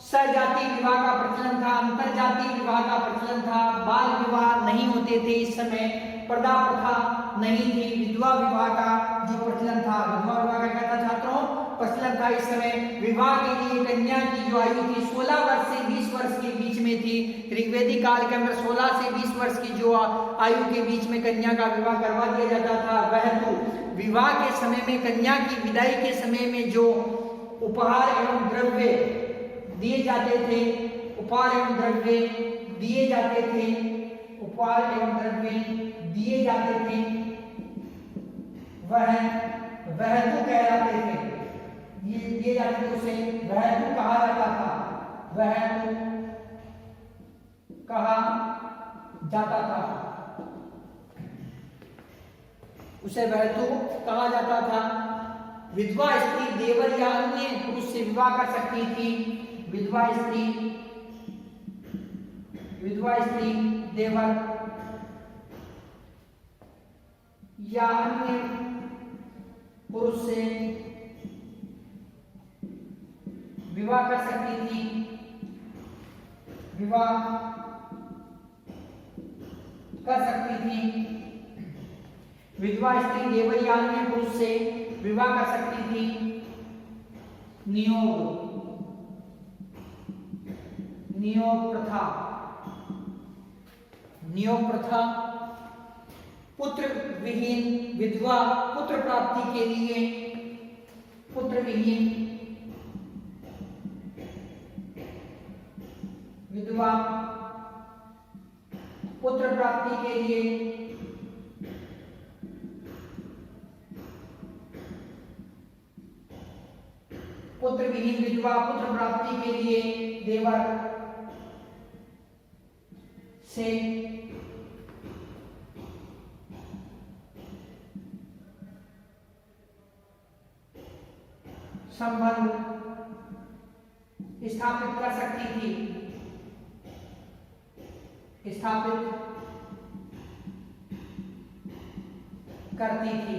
सजाति विवाह का प्रचलन था, अंतरजातीय विवाह का प्रचलन था, बाल विवाह नहीं होते थे इस समय, पर्दा प्रथा नहीं थी, विधवा विवाह का जो प्रचलन था, विधवा विवाह का क्या था छात्रों, प्रचलन था इस समय। विवाह के लिए कन्या की जो आयु थी 16 वर्ष से 20 वर्ष के बीच में थी। ऋग्वेदिक काल के अंदर 16 से 20 वर्ष की जो आयु के बीच में कन्या का विवाह करवा दिया जाता था। वह तो विवाह के समय में कन्या की विदाई के समय में जो उपहार एवं द्रव्य दिए जाते थे, उपहार एवं द्रव्य दिए जाते थे, उपहार एवं द्रव्य दिए जाते थे, वह वहतु कहलाते थे। ये दिए जाते थे उसे वहतु कहा जाता था, वहतु कहा जाता था, उसे वहतु कहा जाता था। विधवा स्त्री देवर या अन्य पुरुष से विवाह कर सकती थी। विधवा स्त्री देवर या अन्य पुरुष से विवाह कर सकती थी, विवाह कर सकती थी। विधवा स्त्री देवर या अन्य पुरुष से विवाह कर सकती थी। नियोग प्रथा, नियोग प्रथा पुत्र विहीन विधवा पुत्र प्राप्ति के लिए, पुत्र विहीन विधवा पुत्र प्राप्ति के लिए पुत्र विहीन विधवा पुत्र प्राप्ति के लिए देवर से संबंध स्थापित कर सकती थी, स्थापित करती थी,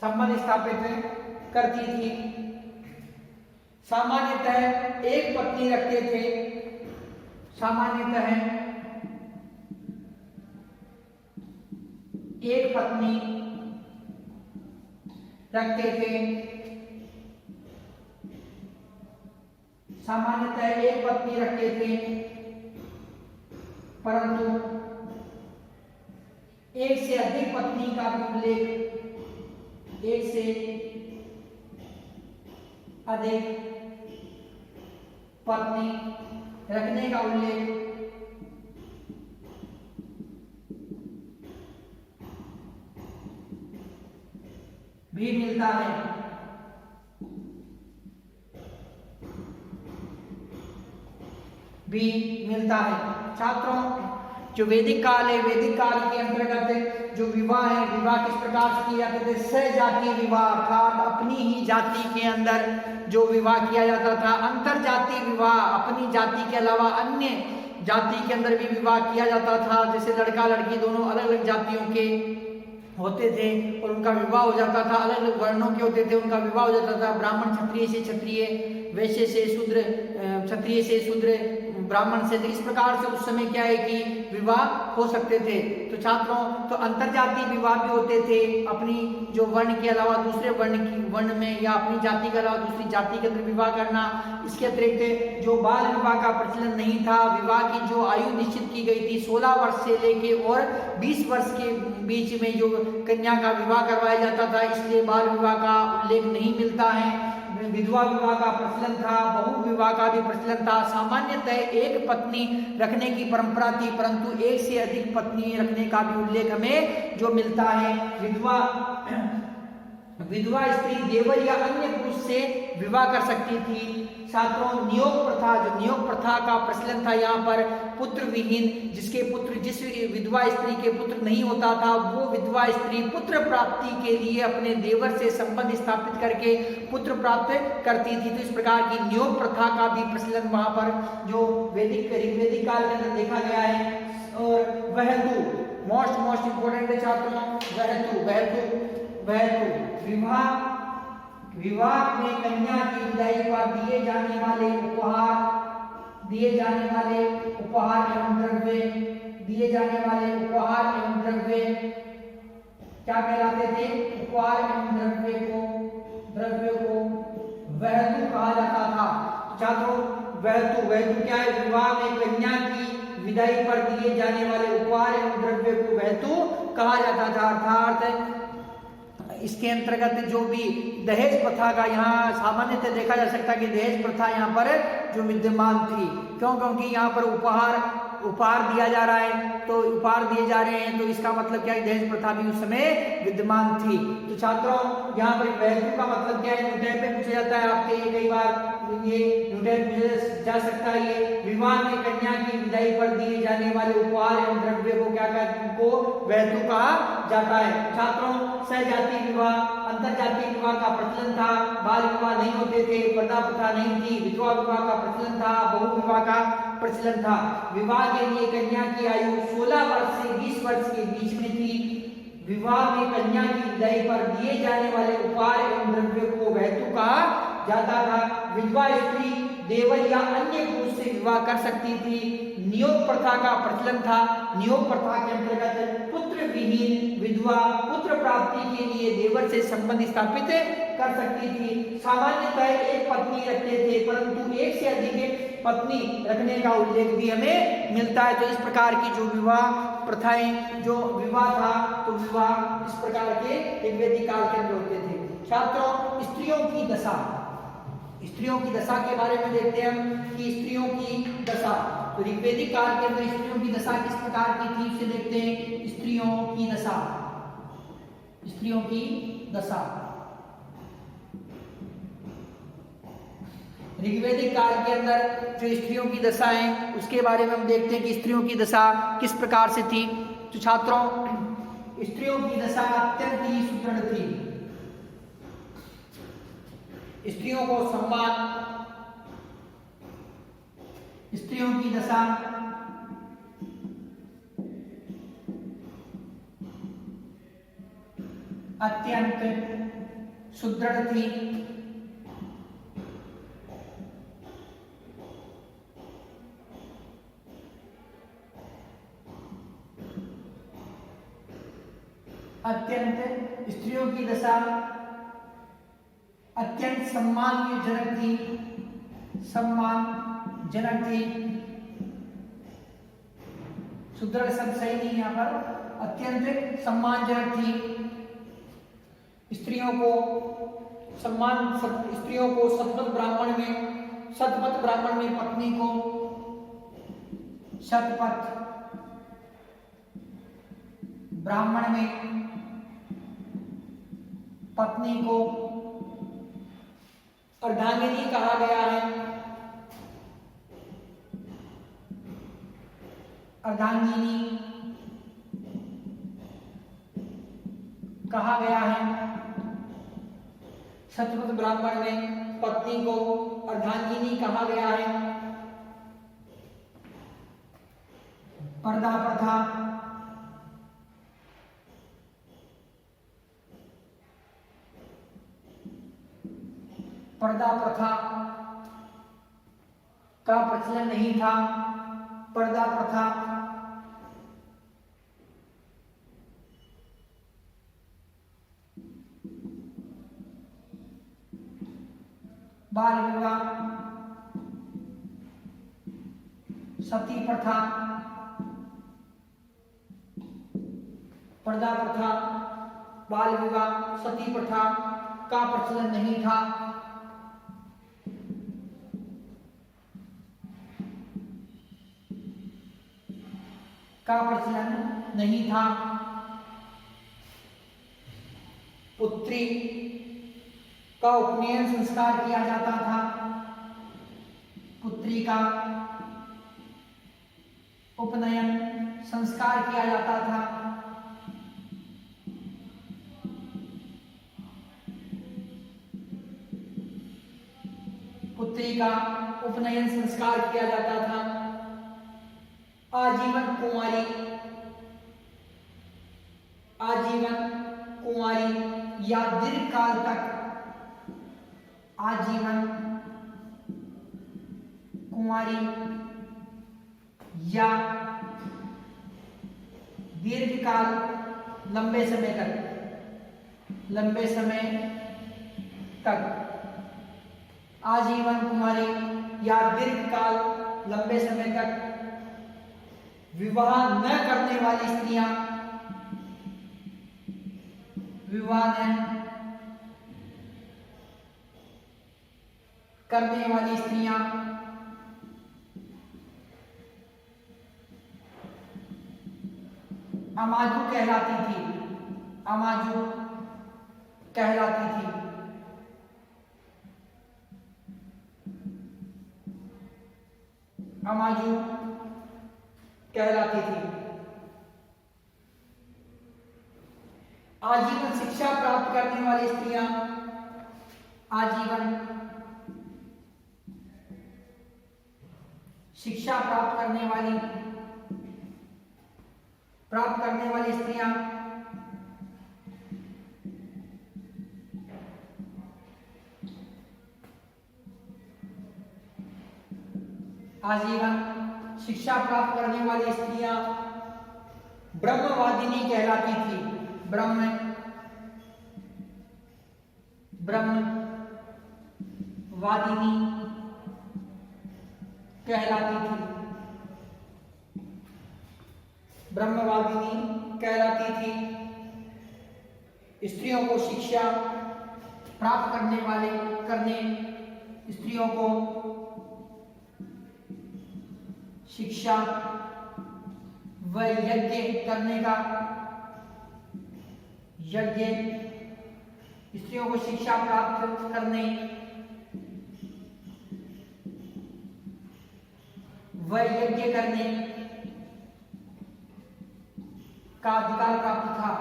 संबंध स्थापित करती थी। सामान्यतः एक पत्नी रखते थे, सामान्यतः एक पत्नी रखते थे, सामान्यतः एक पत्नी रखते थे, परंतु एक से अधिक पत्नी का भी उल्लेख, एक से अधिक पत्नी रखने का उल्लेख भी मिलता है। भी मिलता है। छात्रों, जो वैदिक काल है, वैदिक काल के अंतर्गत जो विवाह है, विवाह किस प्रकार से किए जाते थे? सहजातीय विवाह, अर्थात अपनी ही जाति के अंदर जो विवाह किया जाता था। अंतरजातीय विवाह, अपनी जाति के अलावा अन्य जाति के अंदर भी विवाह किया जाता था, जैसे लड़का लड़की दोनों अलग अलग जातियों के होते थे और उनका विवाह हो जाता था, अलग अलग वर्णों के होते थे, उनका विवाह हो जाता था। ब्राह्मण क्षत्रिय से क्षत्रिय, वैश्य से शूद्र, क्षत्रिय से शूद्र, ब्राह्मण से, इस प्रकार से उस समय क्या है कि विवाह हो सकते थे। तो छात्रों, तो अंतरजातीय विवाह भी होते थे, अपनी जो वर्ण के अलावा दूसरे वर्ण में या अपनी जाति के अलावा दूसरी जाति के अंदर विवाह करना। इसके अतिरिक्त जो बाल विवाह का प्रचलन नहीं था, विवाह की जो आयु निश्चित की गई थी 16 वर्ष से लेके और 20 वर्ष के बीच में जो कन्या का विवाह करवाया जाता था, इसलिए बाल विवाह का उल्लेख नहीं मिलता है। विधवा विवाह का प्रचलन था, बहु विवाह का भी प्रचलन था। सामान्यतः एक पत्नी रखने की परंपरा थी, परंतु एक से अधिक पत्नी रखने का भी उल्लेख हमें जो मिलता है। विधवा स्त्री देवर या अन्य पुरुष से विवाह कर सकती थी। छात्रों, नियोग प्रथा, जो नियोग प्रथा का प्रचलन था यहाँ पर, पुत्र विहीन, जिसके पुत्र, जिस विधवा स्त्री के पुत्र नहीं होता था, वो विधवा स्त्री पुत्र प्राप्ति के लिए अपने देवर से संबंध स्थापित करके पुत्र प्राप्त करती थी। तो इस प्रकार की नियोग प्रथा का भी प्रचलन वहां पर जो वैदिक काल के अंदर देखा गया है। और वहतु, मोस्ट इंपोर्टेंट है छात्रों, वहतु विवाह में कन्या की विदाई दिए जाने वाले उपहार एवं द्रव्य क्या कहलाते थे? उपहार एवं द्रव्य को वहतु कहा जाता था। छात्रों, वहतु क्या है? विवाह में कन्या की विदाई पर दिए जाने वाले उपहार एवं द्रव्य को वहतु कहा जाता था। अर्थात इसके अंतर्गत जो भी दहेज प्रथा का यहाँ सामान्यतः देखा जा सकता है कि दहेज प्रथा यहाँ पर जो विद्यमान थी, क्योंकि यहाँ पर उपहार दिया जा रहा है, तो उपहार दिए जा रहे हैं, तो इसका मतलब क्या है? दहेज प्रथा भी उस समय विद्यमान थी। तो छात्रों, यहाँ पर वहतु का मतलब क्या है? न्यूटन पे पूछा जाता है आपके, कई बार ये न्यूटन पूछा जा सकता है। ये विवाह में कन्या की विदाई पर दिए जाने वाले उपहार एवं द्रव्य को क्या कहते हैं? वहतु कहा जाता है। छात्रों, सहजाति विवाह, अंतरजातीय विवाह का प्रचलन था, बाल विवाह नहीं होते थे, पर्दा प्रथा नहीं थी, विधवा विवाह का प्रचलन था, बहु विवाह का प्रचलन था। विवाह के लिए कन्या की आयु 16 वर्ष से 20 वर्ष के बीच में थी। विवाह में कन्या की विदाई पर दिए जाने वाले उपहार एवं द्रव्य को वहतु कहा जाता था। विधवा स्त्री देवर या अन्य पुरुष से विवाह कर सकती थी। नियोग प्रथा का प्रचलन था। नियोग प्रथा के अंतर्गत पुत्र विहीन विधवा पुत्र प्राप्ति के लिए देवर से संबंध स्थापित कर सकती थी। सामान्यतः एक पत्नी रखते थे, परंतु एक से अधिक पत्नी रखने का उल्लेख भी हमें मिलता है। तो इस प्रकार की जो विवाह प्रथाएं, जो विवाह था, तो विवाह इस प्रकार के वैदिक काल के अंदर होते थे। छात्रों, स्त्रियों की दशा के बारे में देखते हैं हम कि स्त्रियों की दशा, तो ऋग्वेदिक काल के अंदर स्त्रियों की दशा किस प्रकार की थी उसे देखते हैं। स्त्रियों की दशा ऋग्वेदिक काल के अंदर जो स्त्रियों की दशा है उसके बारे में हम देखते हैं कि स्त्रियों की दशा किस प्रकार से थी। तो छात्रों, स्त्रियों की दशा अत्यंत ही सुदृढ़ थी। स्त्रियों को सम्मान, स्त्रियों की दशा अत्यंत सुदृढ़ थी। स्त्रियों की दशा अत्यंत सम्मानजनक थी। सुदृढ़ शब्द सही नहीं यहाँ पर, अत्यंत सम्मानजनक थी। स्त्रियों को शतपथ ब्राह्मण में पत्नी को शतपथ ब्राह्मण में पत्नी को अर्धांगिनी कहा गया है। अर्धांगिनी कहा गया है। शतपथ ब्राह्मण में पत्नी को अर्धांगिनी कहा गया है। पर्दा प्रथा का प्रचलन नहीं था। पर्दा प्रथा बाल विवाह, सती प्रथा, पर्दा प्रथा, बाल विवाह, सती प्रथा का प्रचलन नहीं था। पुत्री का उपनयन संस्कार किया जाता था। पुत्री का उपनयन संस्कार किया जाता था। पुत्री का उपनयन संस्कार किया जाता था। आजीवन कुंवारी या दीर्घकाल तक आजीवन कुमारी या दीर्घकाल लंबे समय तक आजीवन कुमारी या दीर्घकाल लंबे समय तक विवाह न करने वाली स्त्रियां, विवाह न करने वाली स्त्रियां अमाजु कहलाती थी। अमाजु कहलाती थी। अमाजु कहलाती थी। आजीवन शिक्षा प्राप्त करने वाली स्त्रियां, आजीवन शिक्षा प्राप्त करने वाली स्त्रियां आजीवन शिक्षा प्राप्त करने वाली स्त्रियां ब्रह्मवादिनी कहलाती थी। ब्रह्मवादिनी कहलाती थी। ब्रह्मवादिनी कहलाती थी। स्त्रियों को शिक्षा प्राप्त करने स्त्रियों को शिक्षा व यज्ञ करने का स्त्रियों को शिक्षा प्राप्त करने व यज्ञ करने का अधिकार प्राप्त था।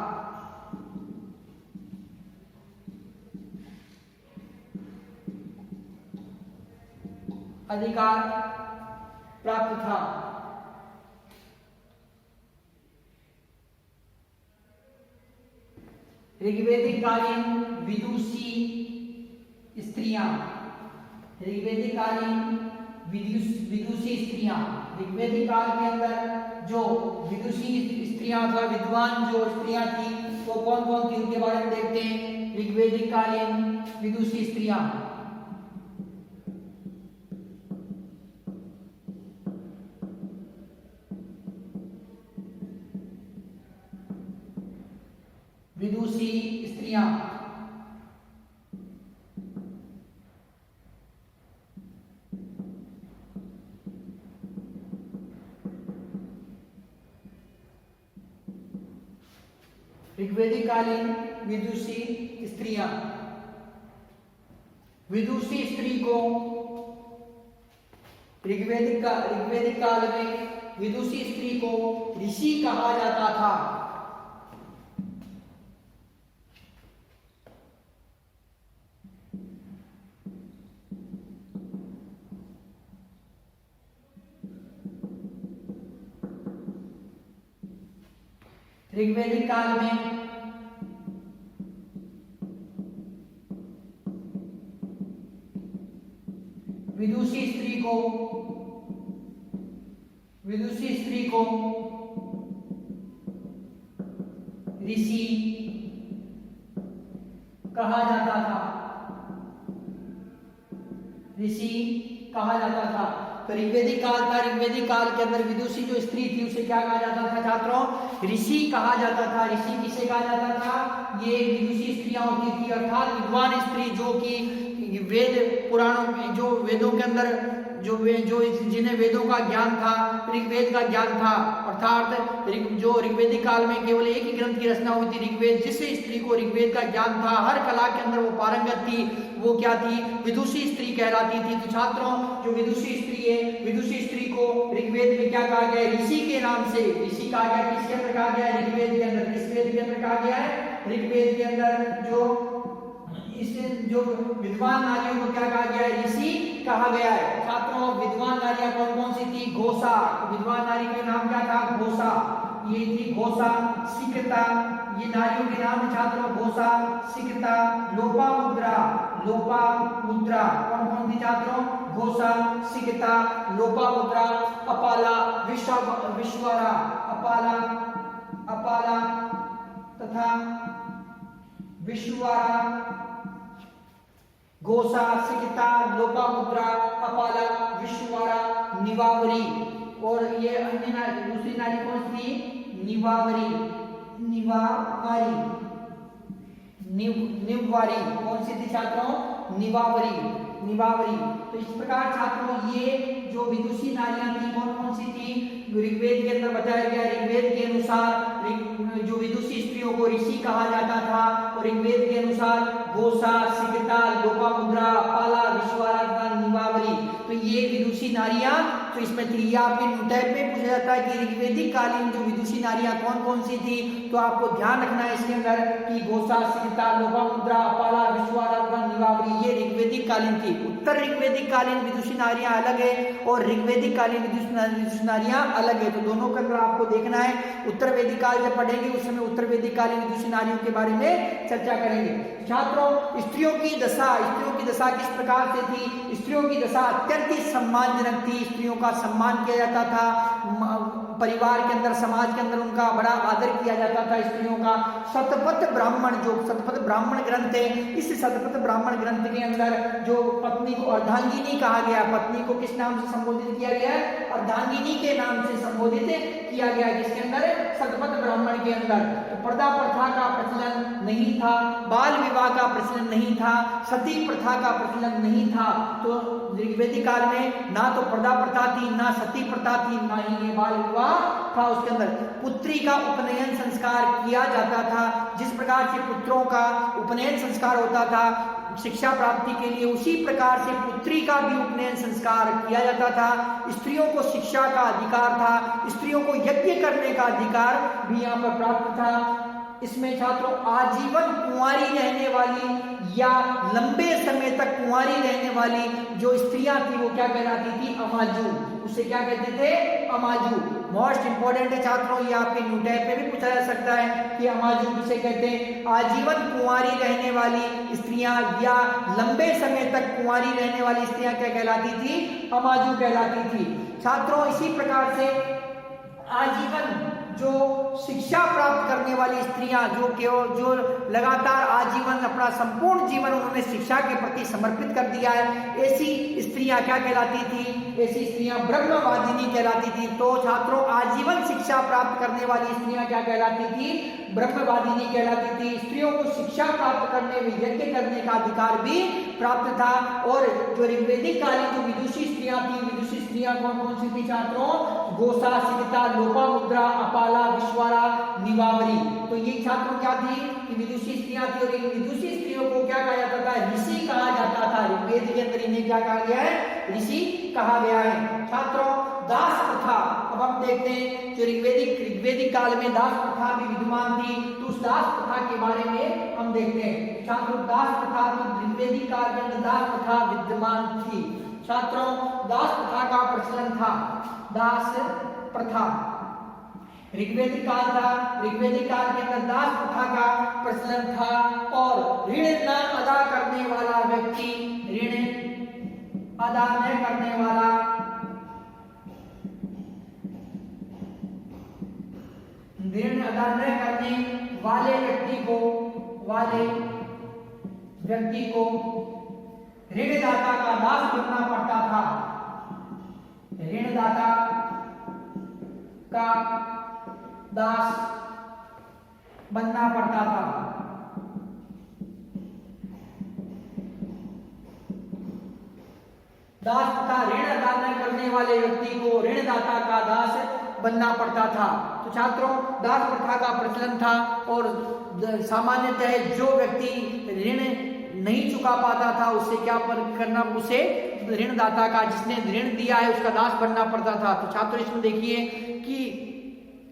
अधिकार प्राप्त था। ऋग्वैदिक कालीन विदुषी स्त्रियां, ऋग्वैदिक कालीन विदुषी स्त्रियां, ऋग्वैदिक काल के अंदर जो विदुषी स्त्रियां अथवा विद्वान जो स्त्रियां थी वो कौन कौन थी उनके बारे में देखते हैं। ऋग्वैदिक कालीन विदुषी स्त्रियां, विदुषी स्त्रियां ऋग्वैदिक कालीन विदुषी स्त्रियां, विदुषी स्त्री को ऋग्वैदिक काल में विदुषी स्त्री को ऋषि कहा जाता था। ऋग्वैदिक काल में विदुषी स्त्री को ऋषि कहा जाता था। ऋषि कहा जाता था। तो ऋग्वैदिक काल था। ऋग्वैदिक काल के अंदर विदुषी जो स्त्री थी उसे क्या कहा जाता था छात्रों? ऋषि कहा जाता था। ऋषि किसे कहा जाता था? ये विदुषी स्त्रियां होती थी, अर्थात विद्वान स्त्री जो कि वेद पुराणों जो वेदों के अंदर जो जिन्हें वेदों का ज्ञान था, ऋग्वेद का ज्ञान था, अर्थात जो ऋग्वैदिक काल में केवल एक ही ग्रंथ की रचना हुई थी ऋग्वेद, जिससे स्त्री को ऋग्वेद का ज्ञान था, हर कला के अंदर वो पारंगत थी, वो क्या थी? विदुषी स्त्री कहलाती थी। तो छात्रों जो विदुषी स्त्री है, विदुषी स्त्री को ऋग्वेद में क्या कहा गया? ऋषि के नाम से ऋषि कहा गया। किसके अंदर कहा गया? ऋग्वेद के अंदर। किस वेद के अंदर कहा गया है? ऋग्वेद के अंदर। जो विद्वान नारियों को क्या कहा गया है? ऋषि कहा गया है। छात्रों विद्वान नारियां कौन कौन सी थी? घोषा, विद्वान नारी का नाम क्या था? घोषा। ये थी घोषा, सिकता, ये नारियों के नाम है छात्रों। घोषा, सिकता, लोपामुद्रा। लोपामुद्रा कौन कौन थी छात्रों? घोषा, सिकता, लोपामुद्रा, अपाला, विश्वारा, अपाला तथा विश्वारा, घोषा, सिकता, लोपामुद्रा, अपाला, विश्वारा, निवावरी। और ये अन्य दूसरी नारी कौन सी? निवावरी, निवारी कौन सी थी छात्रों? निवावरी। तो इस प्रकार छात्रों ये जो विदुषी नारियां थी कौन कौन सी थी? ऋग्वेद के अंदर बताया गया। ऋग्वेद के अनुसार जो विदुषी स्त्रियों को ऋषि कहा जाता था, और ऋग्वेद के अनुसार घोषा, सिकता, लोपामुद्रा, अपाला, विश्वारा तथा निवावरी। तो ये विदुषी नारियां तो इसमें थी। ये आपके नोटैब में पूछा जाता है कि ऋग्वेदिक कालीन जो विदुषी नारियां कौन कौन सी थी, तो आपको ध्यान रखना है इसके अंदर कि घोषा, सिकता, लोपामुद्रा, अपाला, विश्वारा तथा निवावरी ये ऋग्वेदिक कालीन थी। उत्तर ऋग्वेदिक कालीन विदुषी नारियां अलग है और ऋग्वेदिक कालीन विदुषी नारियां अलग है। तो दोनों के अंदर आपको देखना है। उत्तर वैदिक काल जब पढ़ेंगे उस समय उत्तर वैदिक कालीन विदुषी नारियों के बारे में चर्चा करेंगे। छात्रों स्त्रियों की दशा किस प्रकार से थी? स्त्रियों की दशा अत्यंत ही सम्मानजनक थी। स्त्रियों का सम्मान किया जाता था, परिवार के अंदर, समाज के अंदर उनका बड़ा आदर किया जाता था। स्त्रियों का शतपथ ब्राह्मण, जो शतपथ ब्राह्मण ग्रंथ है, इस शतपथ ब्राह्मण ग्रंथ के अंदर जो पत्नी को अर्धांगिनी कहा गया, पत्नी को किस नाम से संबोधित किया गया? अर्धांगिनी के नाम से संबोधित किया गया। जिसके अंदर शतपथ ब्राह्मण के अंदर तो पर्दा प्रथा का प्रचलन नहीं था, बाल विवाह का प्रचलन नहीं था, सती प्रथा का प्रचलन नहीं था। तो ऋग्वेदिक काल में ना तो पर्दा प्रथा थी, ना सती प्रथा थी, ना ही ये बाल विवाह था। उसके अंदर पुत्री का उपनयन संस्कार किया जाता था। जिस प्रकार से पुत्रों का उपनयन संस्कार होता था शिक्षा प्राप्ति के लिए, उसी प्रकार से पुत्री का भी उपनयन संस्कार किया जाता था। स्त्रियों को शिक्षा का अधिकार था, स्त्रियों को यज्ञ करने का अधिकार भी यहाँ पर प्राप्त था। इसमें छात्रों आजीवन कुंवारी रहने वाली या लंबे समय तक कुंवारी रहने वाली जो स्त्रियां थी वो क्या कहलाती थी? अमाजू। उसे क्या कहते थे? अमाजू। मोस्ट इंपॉर्टेंट है छात्रों, ये आपके नोटैब पे भी पूछा जा सकता है कि अमाजू किसे कहते हैं? आजीवन कुंवारी रहने वाली स्त्रियां या लंबे समय तक कुंवारी रहने वाली स्त्रियां क्या कहलाती थी? अमाजू कहलाती थी। छात्रों इसी प्रकार से आजीवन जो शिक्षा प्राप्त करने वाली स्त्रियां जो लगातार आजीवन अपना संपूर्ण जीवन उन्होंने शिक्षा के प्रति समर्पित कर दिया है, ऐसी स्त्रियां क्या कहलाती थी? ऐसी स्त्रियां ब्रह्मवादिनी कहलाती थी। तो छात्रों आजीवन शिक्षा प्राप्त करने वाली स्त्रियां क्या कहलाती थी? ब्रह्मवादिनी कहलाती थी। स्त्रियों को शिक्षा प्राप्त करने में यज्ञ करने का अधिकार भी प्राप्त था। और जो ऋग्वेदिक कालीन जो विदुषी स्त्रियां थी, विदुषी स्त्रियां कौन कौन सी थी छात्रों? घोषा, सिकता, लोपामुद्रा, अपाला, विश्वारा, निवावरी। तो ये छात्रों क्या थी कि विदुषी स्त्रियां थी। और इन विदुषी स्त्रियों को क्या कहा जाता था? ऋषि कहा जाता था। ऋग्वेद के अंदर इन्हें क्या कहा गया है? ऋषि कहा गया है। छात्रों दास प्रथा, अब हम देखते हैं जो ऋग्वेदिक काल में दास प्रथा भी विद्यमान थी, तो उस दास प्रथा के बारे में हम देखते हैं। छात्रों दास प्रथा भी ऋग्वेदिक काल के अंदर दास प्रथा विद्यमान थी। छात्रों दास प्रथा का प्रचलन था। दास प्रथा ऋग्वेदिक काल था, ऋग्वेदिक काल के अंदर दास प्रथा का प्रचलन था। और ऋण न अदा करने वाला व्यक्ति, ऋण अदा न करने वाला ऋण अदा न करने वाले व्यक्ति को ऋणदाता का दास बनना पड़ता था। ऋणदाता का दास बनना पड़ता था। दास तथा ऋण अदा न करने वाले व्यक्ति को ऋणदाता का दास बनना पड़ता था। तो छात्रों दास प्रथा का प्रचलन था। और सामान्यतः जो व्यक्ति ऋण नहीं चुका पाता था उससे क्या करना? उसे ऋणदाता का, जिसने ऋण दिया है उसका दास बनना पड़ता था। तो छात्रों इसमें देखिए कि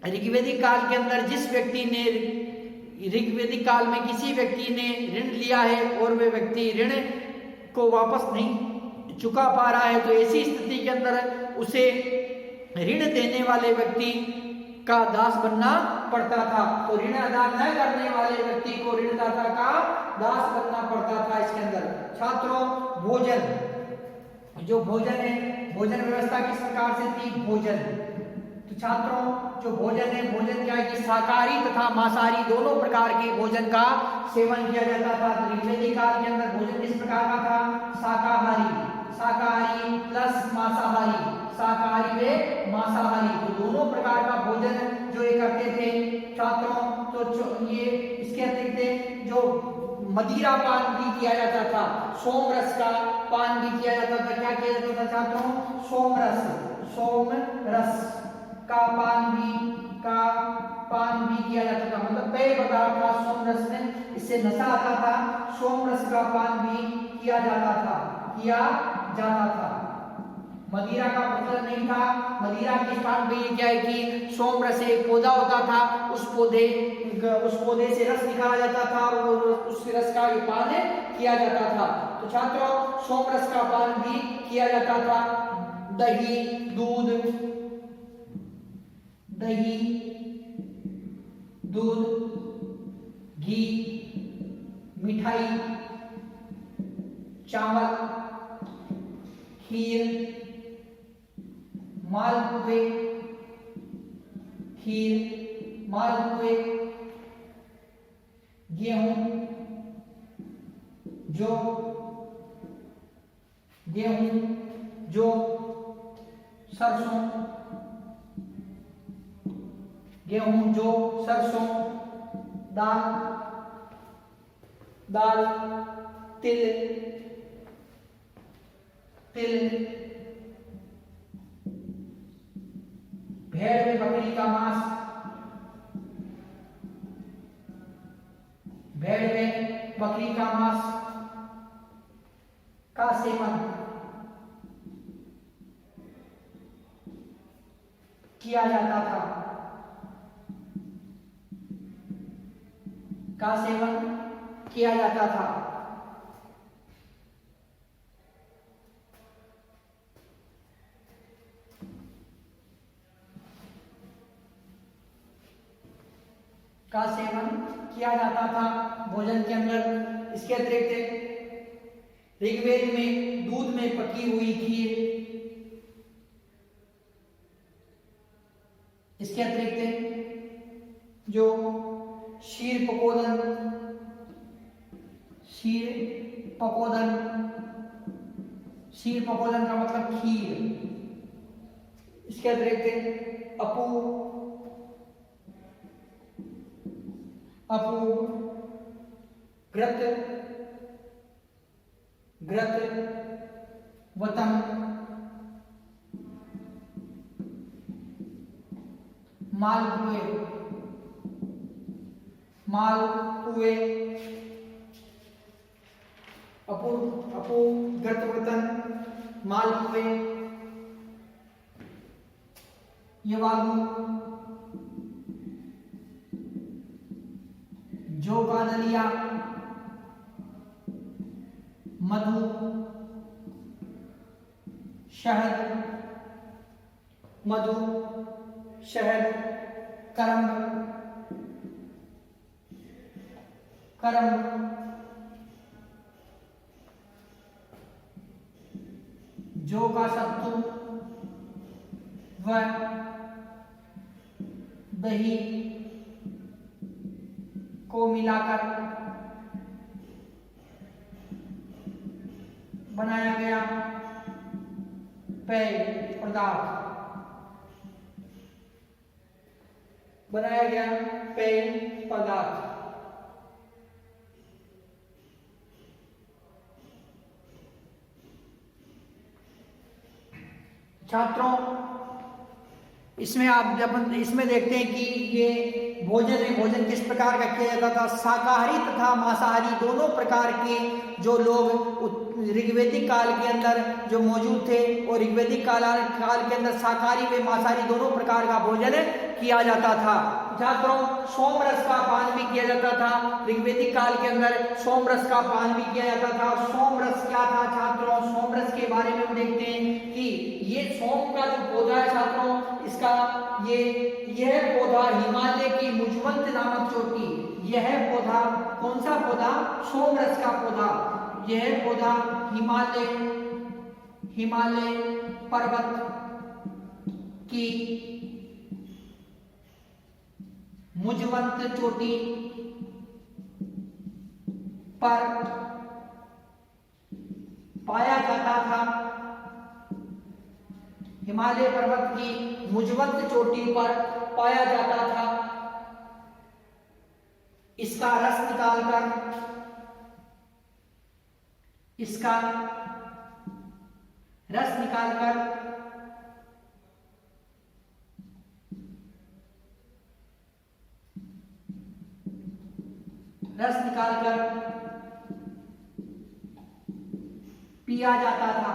ऋग्वेदिक काल के अंदर जिस व्यक्ति ने ऋग्वेदिक काल में किसी व्यक्ति ने ऋण लिया है और वे व्यक्ति ऋण को वापस नहीं चुका पा रहा है, तो ऐसी स्थिति के अंदर उसे ऋण देने वाले व्यक्ति का दास बनना पड़ता था। तो ऋण अदा न करने वाले व्यक्ति को ऋणदाता का दास बनना पड़ता था। इसके अंदर छात्रों भोजन, जो भोजन है, भोजन व्यवस्था किस प्रकार से थी? भोजन, तो छात्रों जो भोजन है, भोजन क्या है कि शाकाहारी तथा मांसाहारी दोनों प्रकार के भोजन का सेवन किया जाता था। तो ऋग्वेदिक काल के अंदर भोजन किस प्रकार का था? शाकाहारी, शाकाहारी प्लस मांसाहारी, शाकाहारी व मांसाहारी, तो दोनों प्रकार का भोजन जो ये करते थे छात्रों। तो ये इसके अतिरिक्त जो मदिरा पान भी किया जाता था, सोमरस का पान भी किया जाता था। क्या किया जाता था छात्रों? सोमरस, सोमरस का पान भी किया जाता था, मतलब पेय पदार्थ था सोमरस में, इससे नशा आता था। सोमरस का पान भी किया जाता था। मदिरा का प्रचलन नहीं था। मदिरा के स्थान पे ये क्या है कि सोमरस एक पौधा होता था, उस पौधे से रस निकाला जाता था और उस रस का पान किया जाता था। तो छात्रों सोमरस का पान भी किया जाता था। दही, दूध, घी, मिठाई, चावल, खीर, मालपुए, गेहूं, जौ, सरसों, दाल, तिल, भेड़ में बकरी का मांस, का सेवन किया जाता था। भोजन के अंदर। इसके अतिरिक्त ऋग्वेद में दूध में पकी हुई खीर, इसके अतिरिक्त जो शीर पकोदन का मतलब खीर, इसके अतिरिक्त घृत, वतन, मालपुए, घृतवतन, मालपुए, यवागु, जौ का दलिया, मधु, शहद, करम, जौ का सत्तू व दही को मिलाकर बनाया गया पेय पदार्थ। छात्रों इसमें आप जब इसमें देखते हैं कि ये भोजन किस प्रकार का किया जाता था। शाकाहारी तथा मांसाहारी दोनों प्रकार के जो लोग ऋग्वेदिक काल के अंदर जो मौजूद थे, और ऋग्वेदिक काल के अंदर शाकाहारी व मांसाहारी दोनों प्रकार का भोजन किया जाता था। छात्रों सोमरस का पान भी किया जाता था। ऋग्वेदिक काल के अंदर सोमरस का पान भी किया जाता था। सोमरस क्या था छात्रों? सोमरस के बारे में हम देखते हैं कि ये सोम का जो पौधा है छात्रों, इसका यह पौधा हिमालय की मुजवंत नामक चोटी, यह पौधा कौन सा पौधा? सोमरस का पौधा। यह पौधा हिमालय पर्वत की मुजवंत चोटी पर पाया जाता था। हिमालय पर्वत की मुजवंत चोटी पर पाया जाता था। इसका रस निकालकर पिया जाता था।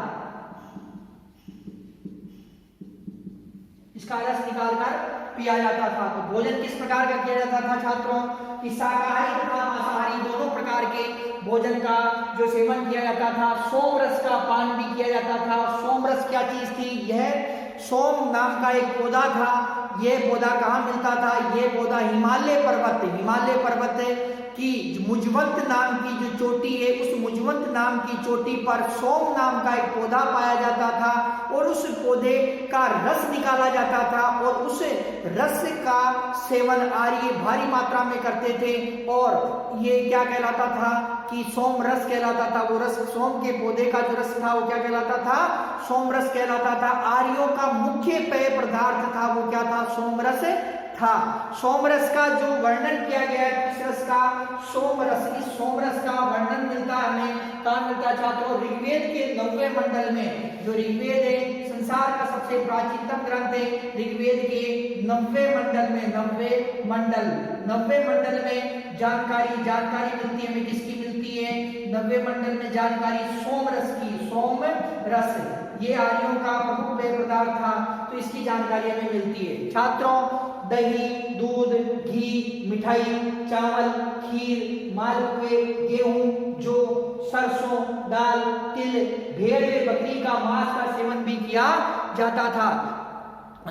इसका रस निकालकर पिया जाता था। तो भोजन किस प्रकार का किया जाता था छात्रों? कि शाकाहारी तथा मांसाहारी दोनों प्रकार के भोजन का जो सेवन किया जाता था। सोम रस का पान भी किया जाता था। सोम रस क्या चीज थी? यह सोम नाम का एक पौधा था। यह पौधा कहाँ मिलता था? यह पौधा हिमालय पर्वत की मुजवंत नाम की जो चोटी है, उस मुजवंत नाम की चोटी पर सोम नाम का एक पौधा पाया जाता था और उस पौधे का रस निकाला जाता था और उस रस का सेवन आर्य भारी मात्रा में करते थे। और ये क्या कहलाता था? कि सोम रस कहलाता था। वो रस, सोम के पौधे का जो रस था वो क्या कहलाता था? सोम रस कहलाता था। आर्यों का मुख्य पेय पदार्थ था वो क्या था? सोम रस था। सोमरस का जो वर्णन किया गया है, किस रस का? सोमरस। इस सोमरस का वर्णन मिलता है हमें, कहाँ मिलता है छात्रों? ऋग्वेद के 9वें मंडल में। जो ऋग्वेद है संसार का सबसे प्राचीनतम ग्रंथ है। ऋग्वेद के 9वें मंडल में, 9वें मंडल में जानकारी मिलती है हमें। किसकी मिलती है? 9वें मंडल में जानकारी सोमरस की। सोमरस ये आर्यों का प्रमुख पेय पदार्थ था, तो इसकी जानकारी हमें मिलती है। छात्रों, दही, दूध, घी, मिठाई, चावल, खीर, मालपुए, गेहूं, जौ, सरसों, दाल, तिल, भेड़ या बकरी का मांस का सेवन भी किया जाता था।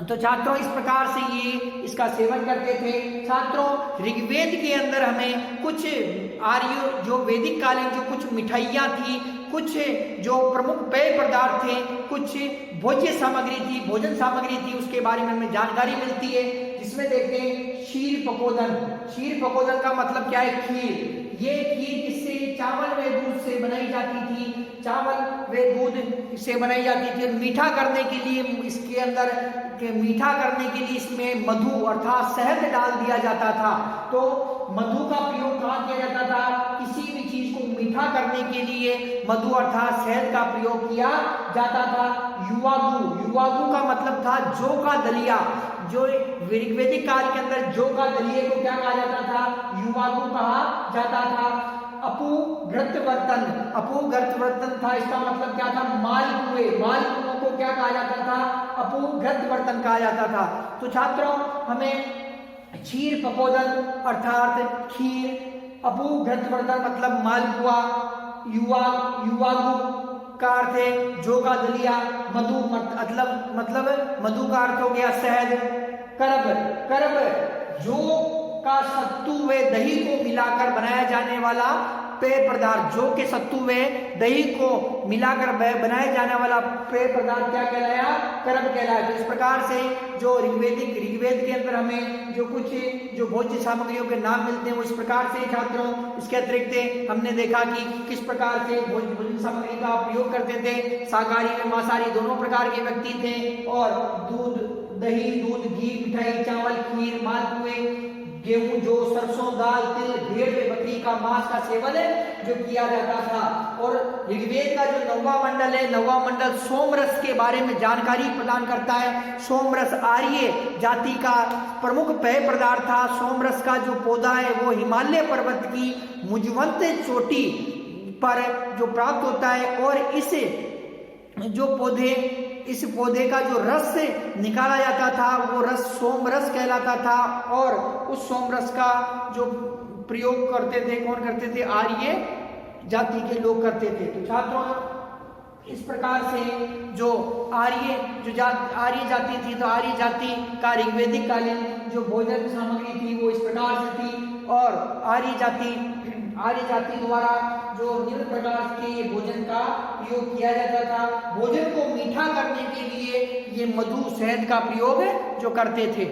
तो छात्रों, इस प्रकार से ये इसका सेवन करते थे। छात्रों, ऋग्वेद के अंदर हमें कुछ आर्य जो वैदिक कालीन जो कुछ मिठाइयाँ थी, कुछ जो प्रमुख पेय पदार्थ थे, कुछ भोज्य सामग्री थी, भोजन सामग्री थी, उसके बारे में हमें जानकारी मिलती है। जिसमें देखते हैं शीर पकोदन। शीर पकोदन का मतलब क्या है? खीर। ये खीर किससे? चावल व दूध से बनाई जाती थी। चावल व दूध से बनाई जाती थी। मीठा करने के लिए इसके अंदर इसमें मधु अर्थात शहद डाल दिया जाता था। तो मधु का प्रयोग कहाँ किया जाता था? किसी भी चीज को मीठा करने के लिए मधु अर्थात शहद का प्रयोग किया जाता था। युवागु का मतलब था जौ का दलिया। जो ऋग्वेदिक काल के अंदर जौ का दलिये को क्या कहा जाता था? युवागु कहा जाता था। अपुघ्रत बर्तन था। इसका मतलब क्या था? मालपुओं को क्या कहा जाता था? अपुघ्रत बर्तन कहा जाता था। तो छात्रों, हमें क्षीर पकोदन अर्थात खीर, अपुघ्रत बर्तन मतलब मालपुआ, युवागु का अर्थ है जौ का दलिया, मधु मतलब मधु का अर्थ हो गया शहद, करब जौ का सत्तू व दही को मिलाकर बनाया जाने वाला पेय पदार्थ। जौ के सत्तू व दही को मिलाकर बनाया जाने वाला पेय पदार्थ क्या कहलाया? करब कहलाया। तो इस प्रकार से जो ऋग्वेद के अंदर हमें जो भोज्य सामग्रियों के नाम मिलते हैं वो इस प्रकार से। छात्रों, इसके अतिरिक्त हमने देखा कि किस प्रकार से भोजन सामग्री का प्रयोग करते थे। शाकाहारी व मांसाहारी दोनों प्रकार के व्यक्ति थे। और दही, दूध, घी, मिठाई, चावल, खीर, मालपुए, गेहूं, जौ, सरसों, दाल, तिल, भेड़ व बकरी का मांस का सेवन जो किया जाता था। और ऋग्वेद का जो 9वां मंडल है, 9वां मंडल सोमरस के बारे में जानकारी प्रदान करता है। सोमरस आर्य जाति का प्रमुख पेय पदार्थ था। सोमरस का जो पौधा है वो हिमालय पर्वत की मुजवंत चोटी पर जो प्राप्त होता है। और इस पौधे का जो रस निकाला जाता था वो रस सोमरस कहलाता था। और उस सोमरस का जो प्रयोग करते थे, कौन करते थे? आर्य जाति के लोग करते थे। तो छात्रों, इस प्रकार से जो आर्य जाति थी, तो आर्य जाति का ऋग्वेदिक कालीन जो भोजन सामग्री थी वो इस प्रकार से थी। और आर्य जाति आर्य जाति द्वारा जो निम्न प्रकार के भोजन का प्रयोग किया जाता था। भोजन को मीठा करने के लिए ये मधु शहद का प्रयोग जो करते थे।